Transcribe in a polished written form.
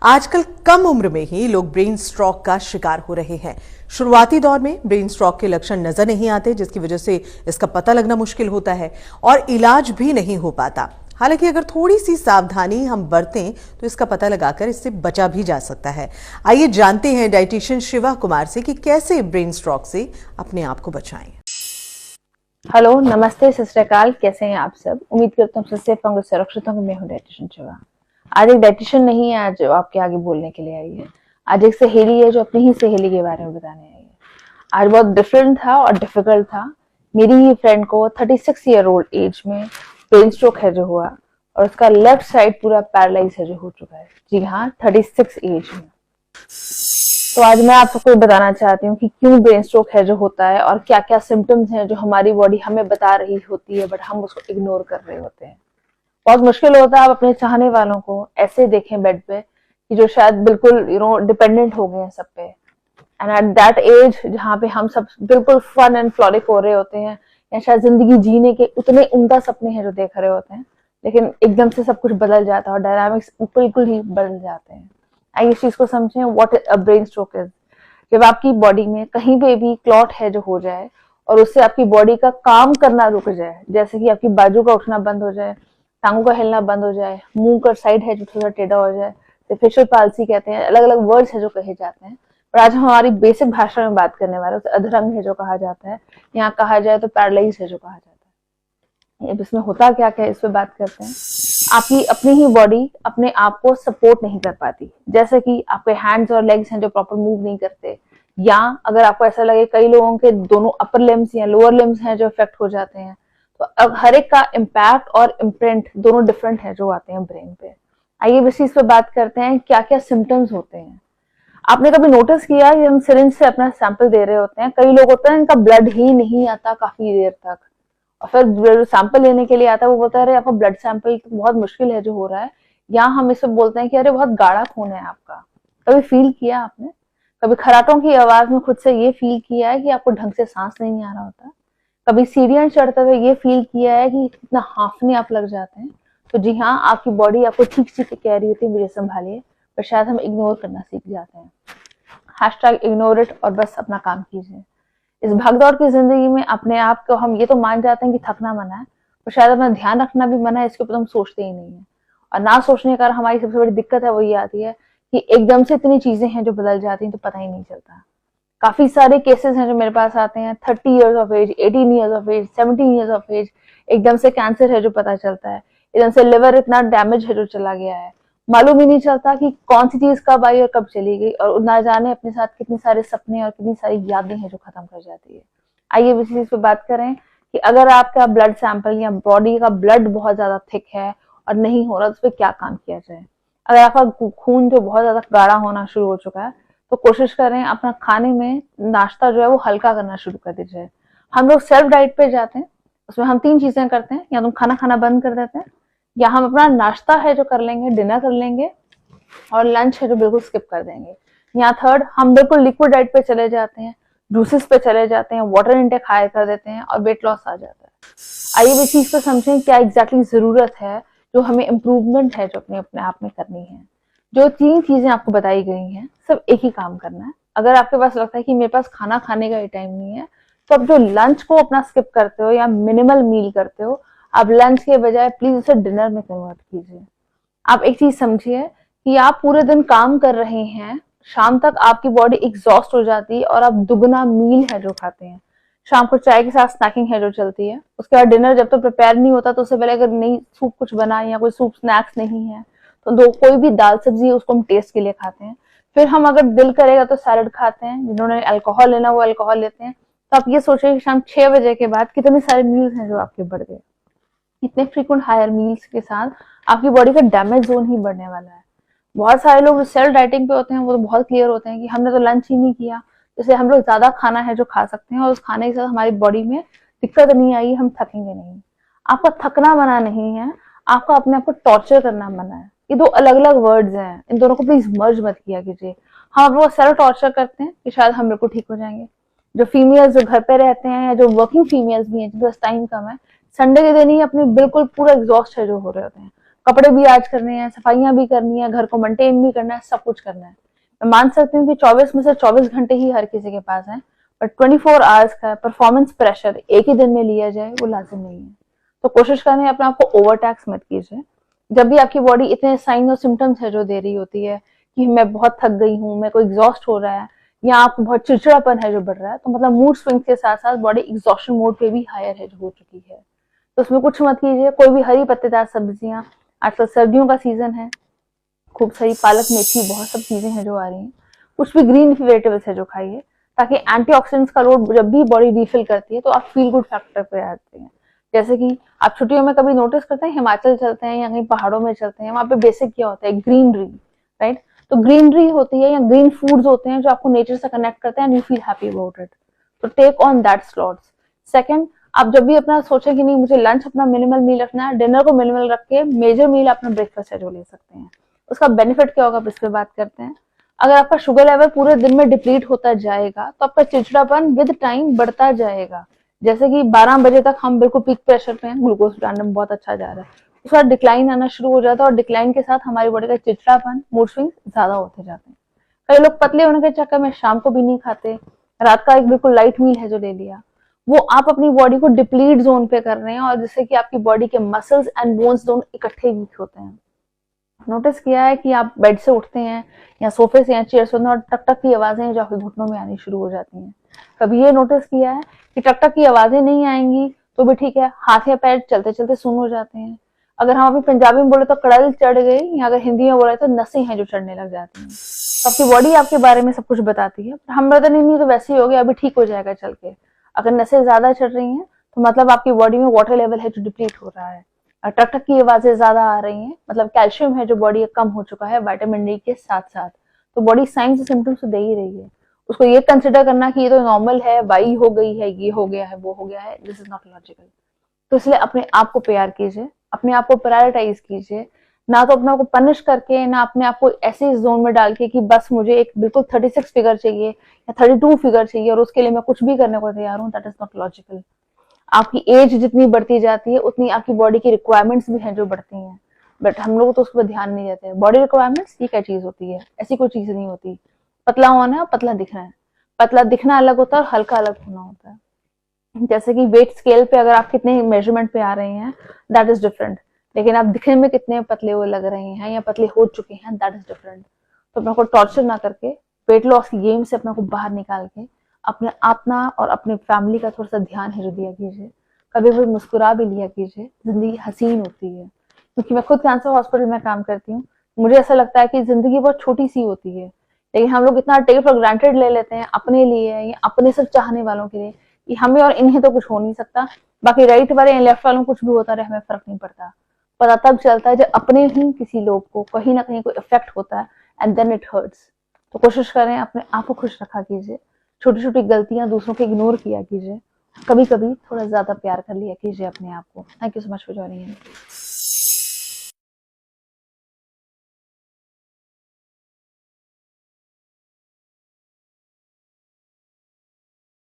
आजकल कम उम्र में ही लोग ब्रेन स्ट्रोक का शिकार हो रहे हैं। शुरुआती दौर में ब्रेन स्ट्रोक के लक्षण नजर नहीं आते, जिसकी वजह से इसका पता लगना मुश्किल होता है और इलाज भी नहीं हो पाता। हालांकि अगर थोड़ी सी सावधानी हम बरतें तो इसका पता लगाकर इससे बचा भी जा सकता है। आइए जानते हैं डाइटिशियन शिवा कुमार से कि कैसे ब्रेन स्ट्रोक से अपने आप को बचाएं। हेलो, नमस्ते, सत श्री अकाल। कैसे हैं आप सब? उम्मीद करता हूँ सबसे सुरक्षित होंगे। मैं हूँ डाइटिशियन शिवा। आज एक डाइटिशियन नहीं है, आज आपके आगे बोलने के लिए आई है। आज एक सहेली है जो अपनी ही सहेली के बारे में बताने आई है। आज बहुत डिफरेंट था और डिफिकल्ट था। मेरी ही फ्रेंड को 36 ईयर ओल्ड एज में ब्रेन स्ट्रोक है जो हुआ, और उसका लेफ्ट साइड पूरा पैरालाइज है जो हो चुका है। जी हाँ, 36 एज में। तो आज मैं आप सबको बताना चाहती हूँ कि क्यों ब्रेन स्ट्रोक है जो होता है और क्या क्या सिम्टम्स हैं जो हमारी बॉडी हमें बता रही होती है, बट हम उसको इग्नोर कर रहे होते हैं। बहुत मुश्किल होता है आप अपने चाहने वालों को ऐसे देखें बेड पे कि जो शायद बिल्कुल डिपेंडेंट हो गए हैं सब पे, एंड एट दैट एज जहाँ पे हम सब बिल्कुल फन एंड फ्लोरिक हो रहे होते हैं, या शायद जिंदगी जीने के उतने उम्दा सपने हैं जो देख रहे होते हैं, लेकिन एकदम से सब कुछ बदल जाता है और डायनामिक्स बिल्कुल ही बदल जाते हैं। आइए इस चीज को समझें, what a brain stroke is. जब आपकी बॉडी में कहीं पे भी क्लॉट है जो हो जाए और उससे आपकी बॉडी का काम करना रुक जाए, जैसे कि आपकी बाजू का उठना बंद हो जाए, टांगों का हिलना बंद हो जाए, मुंह का साइड है जो थोड़ा टेढ़ा हो जाए, तो फेशियल पाल्सी कहते हैं। अलग अलग वर्ड्स है जो कहे जाते हैं, पर आज हम हमारी बेसिक भाषा में बात करने वाले हैं। अधरंग है जो कहा जाता है, यहाँ कहा जाए तो पैरालाइज है जो कहा जाता है। अब इसमें होता क्या क्या है इस पे बात करते हैं। आपकी अपनी ही बॉडी अपने आप को सपोर्ट नहीं कर पाती, जैसे कि आपके हैंड्स और लेग्स हैं जो प्रॉपर मूव नहीं करते, या अगर आपको ऐसा लगे कई लोगों के दोनों अपर लिम्स या लोअर लिम्स हैं जो इफेक्ट हो जाते हैं, तो अब हर एक का इम्पैक्ट और इम्प्रिंट दोनों डिफरेंट है जो आते हैं ब्रेन पे। आइए इस चीज पे बात करते हैं क्या क्या सिम्टम्स होते हैं। आपने कभी नोटिस किया कि हम सिरिंज से अपना सैंपल दे रहे होते हैं, कई लोग होते हैं इनका ब्लड ही नहीं आता काफी देर तक, और फिर सैंपल लेने के लिए आता है वो बोलता है अरे आपका ब्लड सैंपल तो बहुत मुश्किल है जो हो रहा है, या हम इसे बोलते हैं कि अरे बहुत गाढ़ा खून है आपका। कभी फील किया आपने? कभी खराटों की आवाज में खुद से ये फील किया है कि आपको ढंग से सांस नहीं आ रहा होता? कभी सीढ़ियां चढ़ते हुए ये फील किया है कि कितना हांफने आप लग जाते हैं? तो जी हाँ, आपकी बॉडी आपको ठीक ठीक कह रही होती है मुझे संभालिए, पर शायद हम इग्नोर करना सीख जाते हैं। हैशटैग इग्नोर इट और बस अपना काम कीजिए। इस भागदौड़ की जिंदगी में अपने आप को हम ये तो मान जाते हैं कि थकना मना है, पर शायद अपना ध्यान रखना भी मना है, इसके ऊपर हम सोचते ही नहीं है। और ना सोचने का हमारी सबसे बड़ी दिक्कत है वो ये आती है कि एकदम से इतनी चीजें हैं जो बदल जाती हैं तो पता ही नहीं चलता। काफी सारे केसेस हैं जो मेरे पास आते हैं, 30 years of age, 18 years of age, 17 years of age, एकदम से कैंसर है जो पता चलता है, एकदम से लिवर इतना डैमेज है जो चला गया है, मालूम ही नहीं चलता कि कौन सी चीज कब आई और कब चली गई, और ना जाने अपने साथ कितने सारे सपने और कितनी सारी यादें हैं जो खत्म कर जाती है। आइए इस चीज पे बात करें कि अगर आपका ब्लड सैंपल या बॉडी का ब्लड बहुत ज्यादा थिक है और नहीं हो रहा तो उस पर क्या काम किया जाए। अगर आपका खून जो बहुत ज्यादा गाढ़ा होना शुरू हो चुका है तो कोशिश करें अपना खाने में नाश्ता जो है वो हल्का करना शुरू कर दीजिए। हम लोग सेल्फ डाइट पे जाते हैं, उसमें हम 3 चीजें करते हैं, या तो खाना खाना बंद कर देते हैं, या हम अपना नाश्ता है जो कर लेंगे, डिनर कर लेंगे, और लंच है जो बिल्कुल स्किप कर देंगे, या थर्ड हम बिल्कुल लिक्विड डाइट पे चले जाते हैं, जूसेस पे चले जाते हैं, वाटर इंटेक हाई कर देते हैं और वेट लॉस आ जाता है। आइए इस चीज को समझें क्या एग्जैक्टली जरूरत है जो हमें इम्प्रूवमेंट है जो अपने आप में करनी है। जो 3 चीजें आपको बताई गई हैं सब एक ही काम करना है। अगर आपके पास लगता है कि मेरे पास खाना खाने का ही टाइम नहीं है, तो आप जो लंच को अपना स्किप करते हो या मिनिमल मील करते हो, आप लंच के बजाय प्लीज उसे डिनर में कन्वर्ट कीजिए। आप एक चीज समझिए कि आप पूरे दिन काम कर रहे हैं, शाम तक आपकी बॉडी एग्जॉस्ट हो जाती है और आप दुगना मील है जो खाते हैं। शाम को चाय के साथ स्नैकिंग है जो चलती है, उसके बाद डिनर जब तक प्रिपेयर नहीं होता तो उससे पहले अगर नहीं सूप कुछ बना या कोई सूप स्नैक्स नहीं है तो कोई भी दाल सब्जी है उसको हम टेस्ट के लिए खाते हैं। फिर हम अगर दिल करेगा तो सैलड खाते हैं, जिन्होंने अल्कोहल लेना वो अल्कोहल लेते हैं। तो आप ये सोचिए कि शाम 6 बजे के बाद कितने सारे मील्स हैं जो आपके बढ़ गए। इतने फ्रीक्वेंट हायर मील्स के साथ आपकी बॉडी का डैमेज जोन ही बढ़ने वाला है। बहुत सारे लोग सेल्फ डाइटिंग पे होते हैं वो तो बहुत क्लियर होते हैं कि हमने तो लंच ही नहीं किया, जैसे हम लोग ज्यादा खाना है जो खा सकते हैं और उस खाने के साथ हमारी बॉडी में दिक्कत नहीं आई, हम थकेंगे नहीं। आपका थकना मना नहीं है, आपका अपने आप को टॉर्चर करना मना है। ये 2 अलग अलग वर्ड्स हैं, इन दोनों को प्लीज मर्ज मत किया कीजिए। हम लोग सेल्फ टॉर्चर करते हैं कि शायद हम बिल्कुल ठीक हो जाएंगे। जो फीमेल्स जो घर पे रहते हैं या जो वर्किंग फीमेल्स भी हैं जिनके पास टाइम कम है, संडे के दिन ही अपने बिल्कुल पूरा एग्जॉस्ट है जो हो रहे होते हैं, कपड़े भी आज करने हैं, सफाइयां भी करनी है, घर को मेंटेन भी करना है, सब कुछ करना है। मैं मान सकती हूँ कि 24 में से 24 घंटे ही हर किसी के पास है, बट 24 आवर्स का परफॉर्मेंस प्रेशर एक ही दिन में लिया जाए वो लाजिम नहीं है। तो कोशिश करें अपने आप को ओवर टैक्स मत कीजिए। जब भी आपकी बॉडी इतने साइन और सिम्टम्स है जो दे रही होती है कि मैं बहुत थक गई हूँ, मेरे को एग्जॉस्ट हो रहा है, या आपको बहुत चिड़चिड़ापन है जो बढ़ रहा है, तो मतलब मूड स्विंग के साथ साथ बॉडी एग्जॉस्शन मोड पे भी हायर है जो हो चुकी है। तो उसमें कुछ मत कीजिए। कोई भी हरी पत्तेदार सब्जियां, आजकल सर्दियों का सीजन है, खूब सारी पालक मेथी बहुत सब चीजें हैं जो आ रही हैं, कुछ भी ग्रीन वेजिटेबल्स है जो खाइए, ताकि एंटीऑक्सीडेंट्स का लोड जब भी बॉडी रिफिल करती है तो आप फील गुड फैक्टर पे आते हैं। जैसे कि आप छुट्टियों में कभी नोटिस करते हैं, हिमाचल चलते हैं या कहीं पहाड़ों में चलते हैं, वहां पे बेसिक क्या होता है, ग्रीनरी, राइट। तो ग्रीनरी होती है या ग्रीन फूड्स होते हैं जो आपको नेचर से कनेक्ट करते हैं and you feel happy about it. तो take on that slots. Second, आप जब भी अपना सोचे कि नहीं मुझे लंच अपना मिनिमल मील रखना है, डिनर को मिनिमल रख के मेजर मील अपना ब्रेकफास्ट है जो ले सकते हैं। उसका बेनिफिट क्या होगा, इस पे बात करते हैं। अगर आपका शुगर लेवल पूरे दिन में डिप्लीट होता जाएगा तो आपका चिड़चिड़ापन विद टाइम बढ़ता जाएगा। जैसे कि 12 बजे तक हम बिल्कुल पीक प्रेशर पे हैं, ग्लूकोज रैंडम बहुत अच्छा जा रहा है, उस बाद डिक्लाइन आना शुरू हो जाता है, और डिक्लाइन के साथ हमारी बॉडी का चिड़चिड़ापन, मूड स्विंग ज्यादा होते जाते हैं। कई लोग पतले होने के चक्कर में शाम को भी नहीं खाते, रात का एक बिल्कुल लाइट मील है जो ले लिया, वो आप अपनी बॉडी को डिप्लीट जोन पे कर रहे हैं, और जिससे कि आपकी बॉडी के मसल्स एंड बोन्स दोनों इकट्ठे वीक होते हैं। नोटिस किया है कि आप बेड से उठते हैं या सोफे से या चेयर से, और टक टक की आवाजें जो आपके घुटनों में आनी शुरू हो जाती हैं। कभी ये नोटिस किया है कि टक टक की आवाजें नहीं आएंगी तो भी ठीक है, हाथ या पैर चलते चलते सुन हो जाते हैं। अगर हम अपनी पंजाबी में बोले तो कड़ल चढ़ गई, या अगर हिंदी में बोले तो नसें हैं जो चढ़ने लग जाती हैं। तो आपकी बॉडी आपके बारे में सब कुछ बताती है। हम बता नहीं तो वैसे ही हो गया, अभी ठीक हो जाएगा चल के। अगर नसें ज्यादा चढ़ रही हैं तो मतलब आपकी बॉडी में वाटर लेवल है जो डिप्लीट हो रहा है। टक टक की आवाजें ज्यादा आ रही हैं, मतलब कैल्शियम है जो बॉडी का कम हो चुका है विटामिन डी के साथ साथ, तो बॉडी साइंस और सिम्टम्स तो दे ही रही है। उसको ये कंसिडर करना कि ये तो नॉर्मल है, वाई हो गई है, ये हो गया है, वो हो गया है, दिस इज नॉट लॉजिकल। तो इसलिए अपने आप को प्यार कीजिए, अपने आप को प्रायोरिटाइज कीजिए, ना तो अपने आप को पनिश करके, ना अपने आप को ऐसे जोन में डाल के कि बस मुझे एक बिल्कुल 36 फिगर चाहिए या 32 फिगर चाहिए और उसके लिए मैं कुछ भी करने को तैयार हूँ। That is not logical. आपकी एज जितनी बढ़ती जाती है उतनी आपकी बॉडी की रिक्वायरमेंट्स भी हैं जो बढ़ती हैं, बट हम लोग तो उस पर ध्यान नहीं देते। बॉडी रिक्वायरमेंट्स ये क्या चीज होती है, ऐसी कोई चीज नहीं होती। पतला होना है, पतला दिखना है। पतला दिखना अलग होता है और हल्का अलग होना होता है। जैसे कि वेट स्केल पे अगर आप कितने मेजरमेंट पे आ रहे हैं, दैट इज डिफरेंट, लेकिन आप दिखने में कितने पतले वो लग रहे हैं या पतले हो चुके हैं, दैट इज डिफरेंट। तो अपने को टॉर्चर ना करके, वेट लॉस की गेम से अपने को बाहर निकाल के अपने अपना और अपने फैमिली का थोड़ा सा ध्यान है जो दिया कीजिए। कभी कभी मुस्कुरा भी लिया कीजिए, जिंदगी हसीन होती है। क्योंकि मैं खुद कैंसर हॉस्पिटल में काम करती हूँ, मुझे ऐसा लगता है कि जिंदगी बहुत छोटी सी होती है, लेकिन हम लोग इतना टेक फॉर ग्रांटेड ले लेते हैं अपने लिए या अपने सब चाहने वालों के लिए कि हमें और इन्हें तो कुछ हो नहीं सकता, बाकी राइट वाले या लेफ्ट वालों को कुछ भी होता रहे हमें फर्क नहीं पड़ता। पता तब चलता है जब अपने ही किसी लोग को कहीं ना कहीं कोई इफेक्ट होता है, एंड देन इट हर्ट्स। तो कोशिश करें अपने आप को खुश रखा कीजिए, छोटी छोटी गलतियां दूसरों को इग्नोर किया कीजिए, कभी कभी थोड़ा ज्यादा प्यार कर लिया कीजिए अपने आप को। Thank you so much for joining in.